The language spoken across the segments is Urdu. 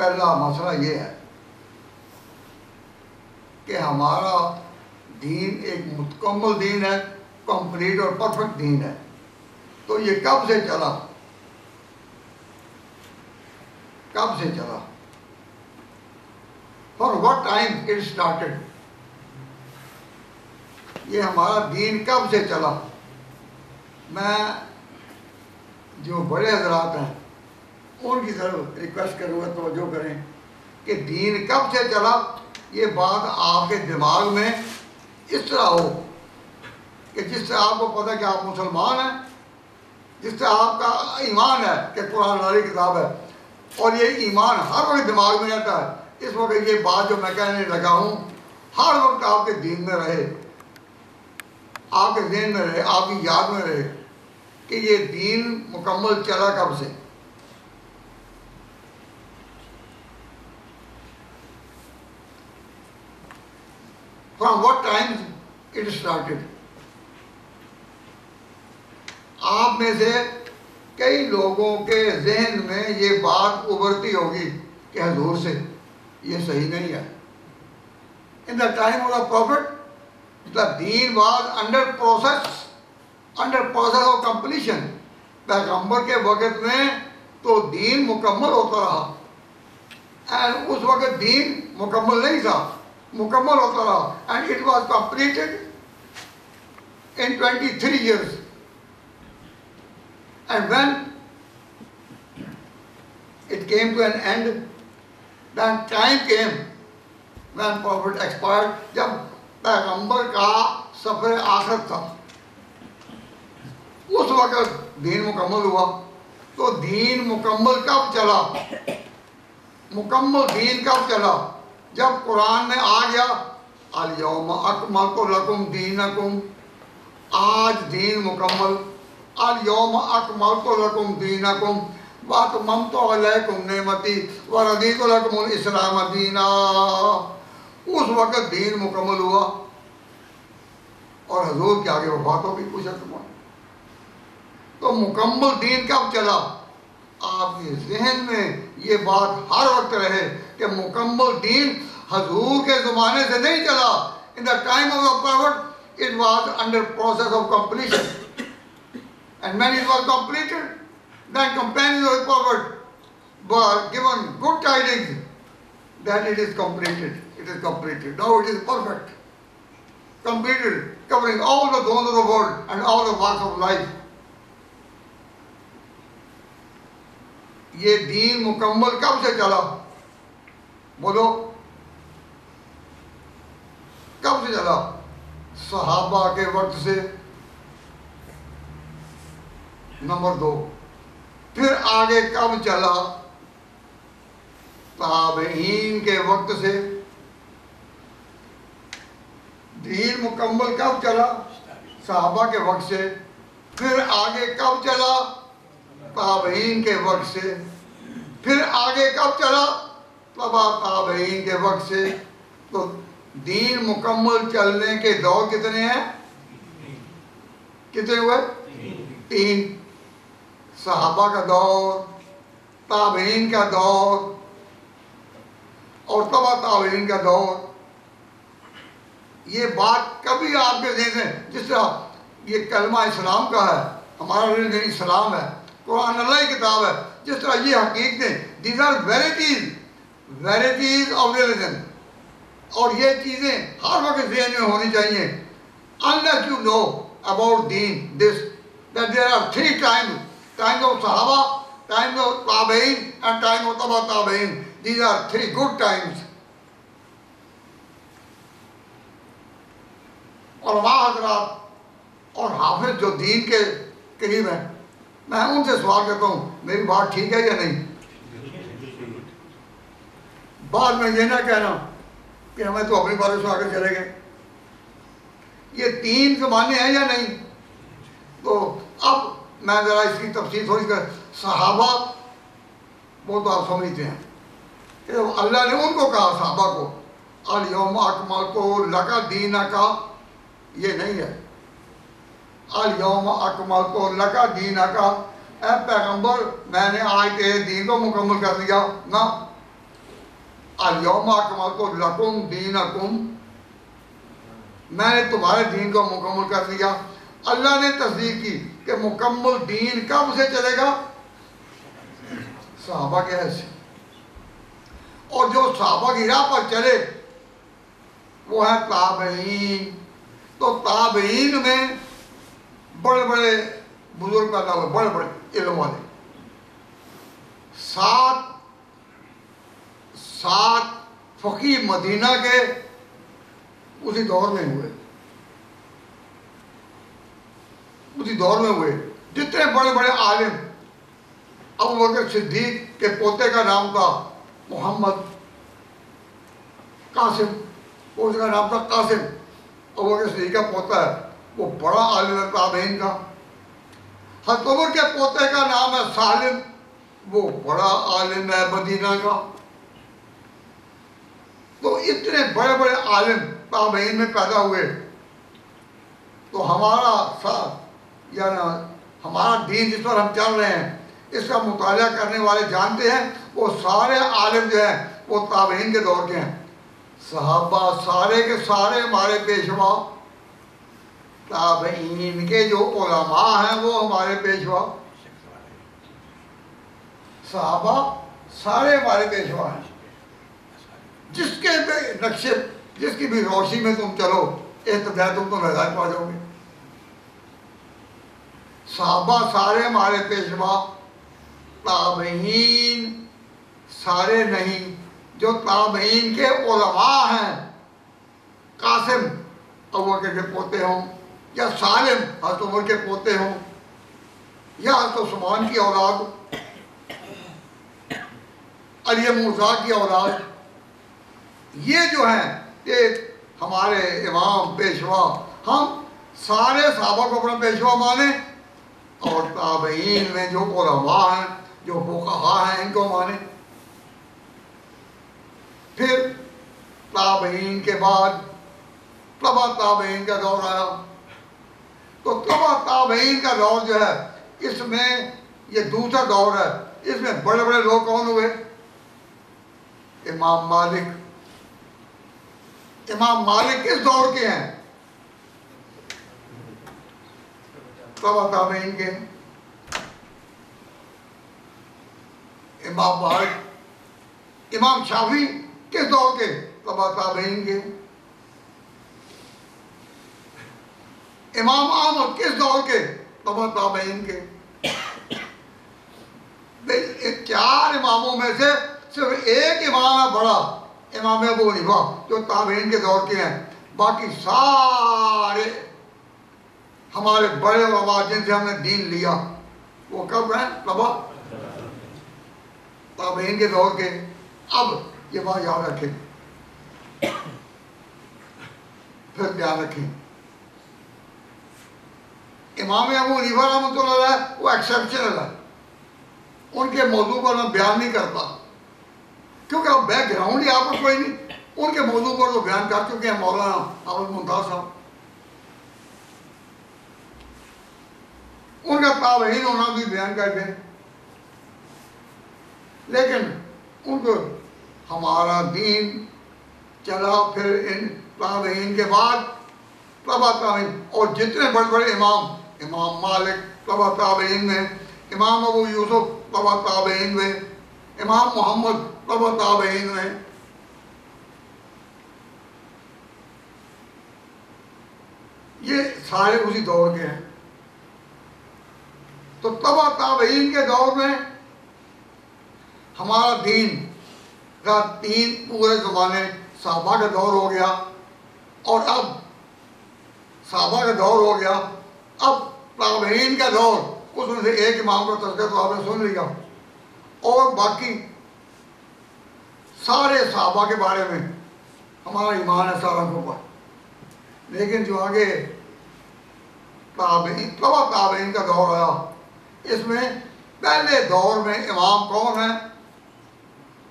پہلا مسئلہ یہ ہے کہ ہمارا دین ایک مکمل دین ہے، کمپلیٹ اور پرفیکٹ دین ہے. تو یہ کب سے چلا؟ کب سے چلا؟ For what time it started? یہ ہمارا دین کب سے چلا؟ میں جو بڑے حضرات ہیں ان کی طرف ریکویسٹ کروں گا توجہ کریں کہ دین کب سے چلا. یہ بات آپ کے دماغ میں اس طرح ہو کہ جس سے آپ کو پتہ کہ آپ مسلمان ہیں، جس سے آپ کا ایمان ہے کہ قرآن والی کتاب ہے، اور یہ ایمان ہر وقت دماغ میں رہتا ہے. اس وقت یہ بات جو میں کہنے لگا ہوں ہر وقت آپ کے دین میں رہے، آپ کے ذہن میں رہے، آپ کی یاد میں رہے کہ یہ دین مکمل چلا کب سے. From what time it started? آپ میں سے کئی لوگوں کے ذہن میں یہ بات ابھرتی ہوگی کہ حضور سے یہ صحیح نہیں ہے. In the time of the Prophet, the deen was under process of completion. پیغمبر کے وقت میں تو دین مکمل ہوتا رہا، and اس وقت دین مکمل نہیں تھا، مکمل ہوتا رہا. And it was completed in 23 years. And when it came to an end, then time came when Prophet expired. جب پیغمبر کا سفر آخر تھا اس وقت دین مکمل ہوا. تو دین مکمل کب چلا؟ مکمل دین کب چلا؟ جب قرآن میں آ گیا الیوم اکملت لکم دینکم، آج دین مکمل. الیوم اکملت لکم دینکم واتممت علیکم نعمتی ورضیت لکم الاسلام دینا. اس وقت دین مکمل ہوا اور حضور کے آگے وفات ہو گئی کچھ عرصے بعد. تو مکمل دین کب چلا؟ آپ کے ذہن میں یہ بات ہر وقت رہے کہ مکمل دین حضور کے زمانے سے نہیں چلا. In the time of the Prophet, it was under process of completion. And when it was completed, then companions of the Prophet were given good tidings that it is completed. It is completed. Now it is perfect. Completed, covering all the zones of the world and all the walks of life. یہ دین مکمل کب سے چلا؟ بولو کب سے چلا؟ صحابہ کے وقت سے، نمبر 2. پھر آگے کب چلا؟ تابعین کے وقت سے. دین مکمل کب چلا؟ صحابہ کے وقت سے. پھر آگے کب چلا؟ تابعین کے وقت سے. پھر آگے کب چلا؟ تبع تابعین کے وقت سے. تو دین مکمل چلنے کے دور کتنے ہیں؟ کتنے ہوئے؟ 3. صحابہ کا دور، تابعین کا دور اور تبع تابعین کا دور. یہ بات کبھی آپ کے ذہن میں، جس طرح یہ کلمہ اسلام کا ہے، ہمارا ریلیجن اسلام ہے، قرآن اللہ کی کتاب ہے، جس طرح یہ حقیقتیں، these are verities of religion. اور یہ چیزیں ہر وقت ذہن میں ہونی چاہیے. Unless you know about deen, this, that there are 3 times, time of Sahaba, time of Tabe'in and time of Taba Tabe'in. These are 3 good times. علماء حضرات اور حافظ جو دین کے قریب ہیں، میں ان سے سوال کرتا ہوں میری بات ٹھیک ہے یا نہیں؟ بعد میں یہ نہ کہنا کہ ہمیں تو اپنی باتوں سے آگے چلے گئے. یہ 3 زمانے ہیں یا نہیں؟ تو اب میں ذرا اس کی تفصیل تھوڑی کر. صحابہ وہ تو آپ سمجھتے ہیں کہ اللہ نے ان کو کہا صحابہ کو الیوم اکملت لک دینک، یہ نہیں ہے الیوم اکملت لک دینک اے پیغمبر میں نے آج تیرے دین کو مکمل کر دیا. نہ، الیوم اکملت لکم دینکم، میں نے تمہارے دین کو مکمل کر دیا۔ اللہ نے تصدیق کی کہ مکمل دین کب سے چلے گا؟ صحابہ کے حصے، اور جو صحابہ کی راہ پر چلے وہ ہے تابعین۔ تو تابعین میں بڑے بڑے بزرگ پیدا ہوئے، بڑے بڑے علم والے، سات فقیہ مدینہ کے اسی دور میں ہوئے، اسی دور میں ہوئے۔ جتنے بڑے بڑے عالم، ابو بکر صدیق کے پوتے کا نام تھا محمد قاسم، اس کا نام تھا قاسم، ابو بکر صدیق کا پوتا ہے، وہ بڑا عالم ہے تابعین کا۔ حضرت عمر کے پوتے کا نام ہے سالم، وہ بڑا عالم ہے مدینہ کا۔ تو اتنے بڑے بڑے عالم تابعین میں پیدا ہوئے۔ تو ہمارا دین جس پر ہم چل رہے ہیں، اس کا مطالعہ کرنے والے جانتے ہیں وہ سارے عالم جو ہیں وہ تابعین کے دور کے ہیں۔ صحابہ سارے کے سارے ہمارے پیشوا، تابعین کے جو علماء ہیں وہ ہمارے پیشوا، صحابہ سارے ہمارے پیشوا ہیں۔ جس کے نقشے، جس کی بھی روشنی میں تم چلو، اہتداء تم تو ہدایت پا جاؤ گے۔ صحابہ سارے ہمارے پیشوا، تابعین سارے نہیں۔ جو تابعین کے علماء ہیں، قاسم ابو بکر کے پوتے ہوں، یا سالم حضرت عمر کے پوتے ہوں، یا حضرت عثمان کی اولاد، علی مرزا کی اولاد، یہ جو ہیں یہ ہمارے امام پیشوا، ہم سارے صحابہ کو اپنا پیشوا مانیں، اور تابعین میں جو علماء ہیں، جو فقہاء ہیں، ان کو مانیں۔ پھر تابعین کے بعد تبع تابعین کا دور آیا۔ تو تبع تابعین کا دور جو ہے، اس میں یہ دوسرا دور ہے، اس میں بڑے بڑے لوگ کون ہوئے؟ امام مالک کس دور کے ہیں؟ تبع تابعین کے۔ امام مالک، امام شافعی کس دور کے؟ تبع تابعین کے۔ امام احمد کس دور کے؟ تبع تابعین کے۔ چار اماموں میں سے صرف ایک امام ہے بڑا، امام ابو حنیفہ، جو تابعین کے دور کے ہیں۔ باقی سارے ہمارے بڑے علماء جن سے ہم نے دین لیا، وہ کب ہیں؟ تبع تابعین کے دور کے۔ اب یہ بات یاد رکھیں، پھر دھیان رکھیں، امام ابو حنیفہ رحمۃ اللہ علیہ وہ ایکسیپشنل ہے، ان کے موضوع پر میں بیان نہیں کرتا، کیونکہ اب بیک گراؤنڈ ہی آپ کو کوئی نہیں۔ ان کے موضوع پر تو بیان کر چکے ہیں مولانا احمد ممتاز صاحب، ان کا تابعین ہونا بھی بیان کر دیں، لیکن ان کو ہمارا دین چلا پھر ان تابعین کے بعد تبع تابعین، اور جتنے بڑے بڑے امام مالک تبع تابعین میں، امام ابو یوسف تبع تابعین میں، امام محمد تبع تابعین میں۔ یہ سارے اسی دور کے ہیں۔ تو تبع تابعین کے دور میں ہمارا دین کا تین پورے زمانے صحابہ کا دور ہو گیا، اور اب صحابہ کا دور ہو گیا، اب تابعین کا دور، اس میں سے ایک امام کا تذکرہ تو آپ نے سن لیا، اور باقی سارے صحابہ کے بارے میں ہمارا ایمان ہے سارا کے اوپر۔ لیکن جو آگے تبع تابعین کا دور آیا، اس میں پہلے دور میں امام کون ہیں؟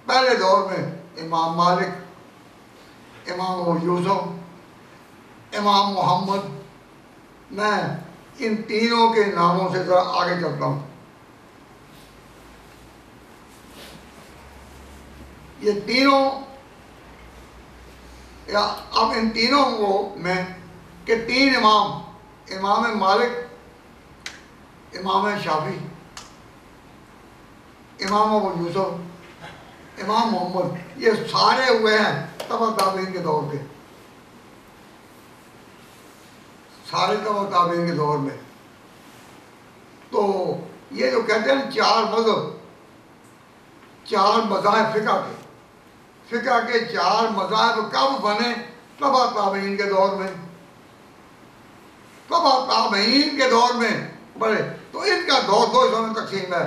پہلے دور میں امام مالک، امام ابو یوسف، امام محمد۔ میں ان تینوں کے ناموں سے ذرا آگے چلتا ہوں۔ یہ تینوں اب ان تینوں کو میں کہ تین امام، امام مالک، امام شافعی، امام ابو یوسف، امام محمد، یہ سارے ہوئے ہیں تبع تابعین کے دور کے، سارے تبع تابعین کے دور میں۔ تو یہ جو کہتے ہیں چار مذہب، چار مذاہب فقہ کے چار مذاہب کب بنے؟ تبع تابعین کے دور میں، تبع تابعین کے دور میں بڑے۔ تو ان کا دور دو حصوں میں تقسیم ہے،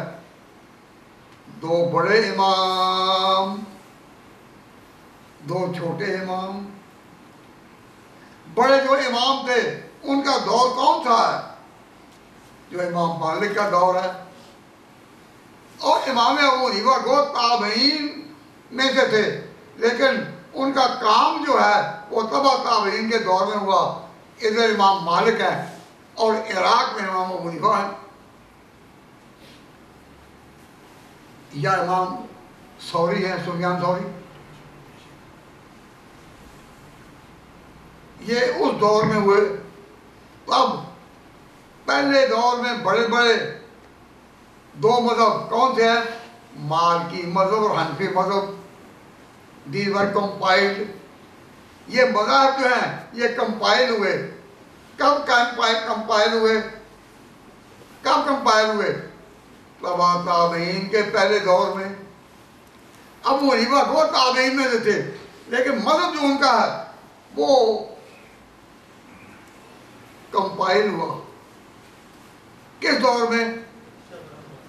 دو بڑے امام، دو چھوٹے امام۔ بڑے جو امام تھے ان کا دور کون سا ہے؟ جو امام مالک کا دور ہے، اور امام ابو حنیفہ کو تابعین میں سے تھے، لیکن ان کا کام جو ہے وہ تبع تابعین کے دور میں ہوا۔ ادھر امام مالک ہے اور عراق میں امام ابو حنیفہ ہے، یا امام ثوری ہیں، سفیان ثوری۔ یہ اس دور میں ہوئے۔ اب پہلے دور میں بڑے بڑے دو مذہب کون سے ہیں؟ مالکی مذہب اور حنفی مذہب۔ These were compiled۔ یہ مذاہب جو ہیں یہ کمپائل ہوئے۔ کب کمپائل ہوئے؟ کب کمپائل ہوئے؟ تبع تابعین کے پہلے دور میں۔ ابو حنیفہ کو تابعین میں سے تھے، لیکن مذہب جو ان کا ہے وہ کمپائل ہوا کس دور میں؟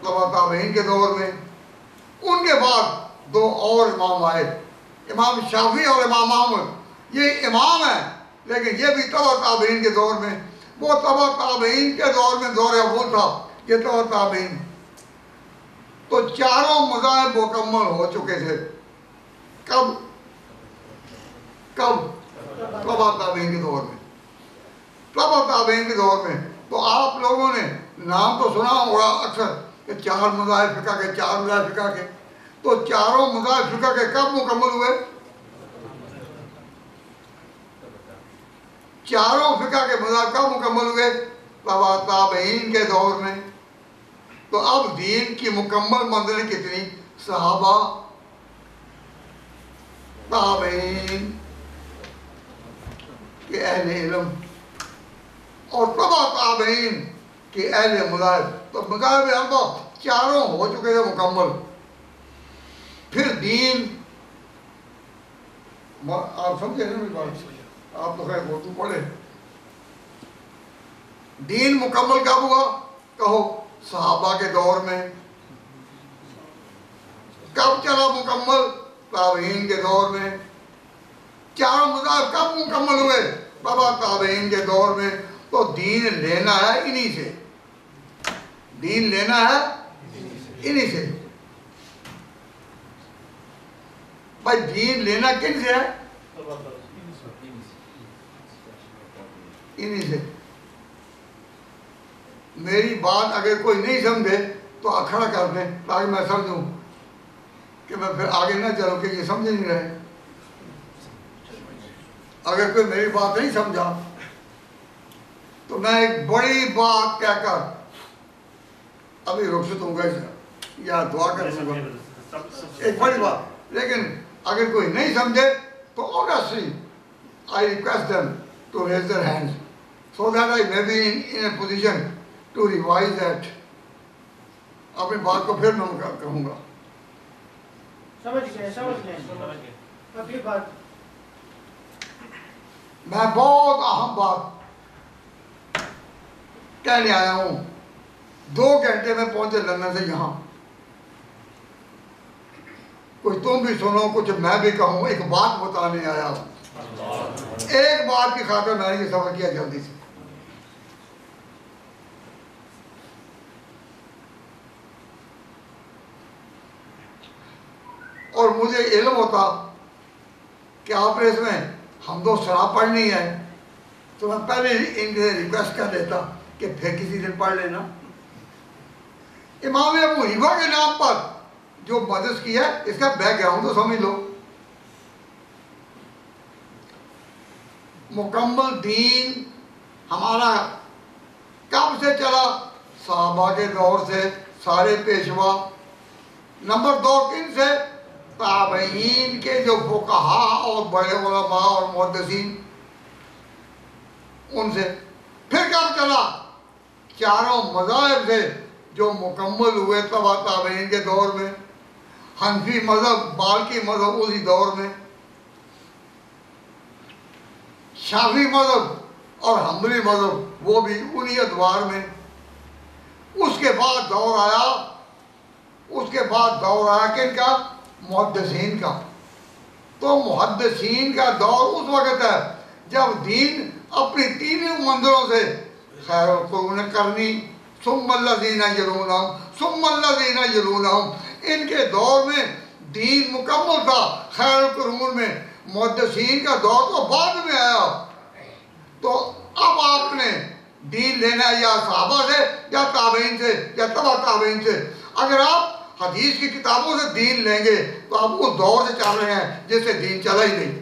تبع تابعین کے دور میں۔ ان کے بعد دو اور امام آئے، امام شافعی اور امام احمد۔ یہ امام ہیں لیکن یہ بھی تبع تابعین کے دور میں۔ وہ تبع تابعین کے دور میں دور اول تھا، یہ تبع تابعین۔ تو چاروں مذاہب مکمل ہو چکے تھے۔ کب؟ تبع تابعین کے دور میں، تبع تابعین کے دور میں۔ تو آپ لوگوں نے نام تو سنا ہوگا اکثر کہ چار مذاہب فقہ کے، چار مذاہب فقہ کے۔ تو چاروں مذاہب فقہ کے کب مکمل ہوئے؟ چاروں فقہ کے مذاہب کب مکمل ہوئے؟ تبع تابعین کے دور میں۔ تو اب دین کی مکمل منزلیں کتنی؟ صحابہ، تابعین کے اہل علم اور تبع تابعین کے اہل مذاہب۔ تو مذاہب اربع چاروں ہو چکے تھے مکمل۔ پھر دین، آپ سمجھے نا میری بات؟ آپ تو خیر اردو پڑھے۔ دین مکمل کب ہوا؟ کہو صحابہ کے دور میں۔ کب چلا مکمل؟ تابعین کے دور میں۔ چاروں مذاہب کب مکمل ہوئے؟ تبع تابعین کے دور میں۔ تو دین لینا ہے انہی سے، دین لینا ہے انہی سے۔ بھائی دین لینا کن سے ہے؟ انہی سے۔ میری بات اگر کوئی نہیں سمجھے تو کھڑا کر دیں تاکہ میں سمجھوں، کہ میں پھر آگے نہ چلوں کہ یہ سمجھ نہیں رہے۔ اگر کوئی میری بات نہیں سمجھا تو میں ایک بڑی بات کہہ کر ابھی رخصت ہوں گا یا دعا کروں گا، ایک بڑی بات۔ لیکن اگر کوئی نہیں سمجھے تو honestly I request them to raise their hands so that I may be in a position to revise that۔ اپنی بات کو پھر میں کہوں گا۔ سمجھ گئے۔ اگلی بات، میں بہت اہم بات کہنے آیا ہوں۔ 2 گھنٹے میں پہنچے لندن سے یہاں۔ کچھ تم بھی سنو، کچھ میں بھی کہوں، ایک بات بتانے آیا ہوں۔ ایک بات کی خاطر میں نے یہ سفر کیا جلدی سے۔ اور مجھے علم ہوتا کہ آپ نے اس میں حمد و ثنا پڑھنی ہے تو میں پہلے ان سے ریکویسٹ کر دیتا کہ پھر کسی دن پڑھ لینا۔ امام ابو حنیفہ کے نام پر جو مدرس کی ہے اس کا بیک گراؤنڈ تو سمجھ لو۔ مکمل دین ہمارا کب سے چلا؟ صحابہ کے دور سے، سارے پیشوا۔ نمبر 2 کن سے؟ تابعین کے جو فقہا اور بڑے علماء اور محدثین، ان سے۔ پھر کب چلا؟ چاروں مذاہب سے جو مکمل ہوئے تبع تابعین کے دور میں۔ حنفی مذہب، مالکی مذہب اسی دور میں، شافعی مذہب اور حنبلی مذہب وہ بھی انہی ادوار میں۔ اس کے بعد دور آیا کن کا؟ محدثین کا۔ تو محدثین کا دور اس وقت ہے جب دین اپنی تینوں منظروں سے خیر القرون کرنی، ثم الذین یلونہم، ثم الذین یلونہم، ان کے دور میں دین مکمل تھا۔ خیر القرون میں محدثین کا دور تو بعد میں آیا۔ تو اب آپ نے دین لینا ہے یا صحابہ سے یا تابعین سے یا تبع تابعین سے۔ اگر آپ حدیث کی کتابوں سے دین لیں گے تو آپ اس دور سے چل رہے ہیں جس سے دین چلا ہی نہیں۔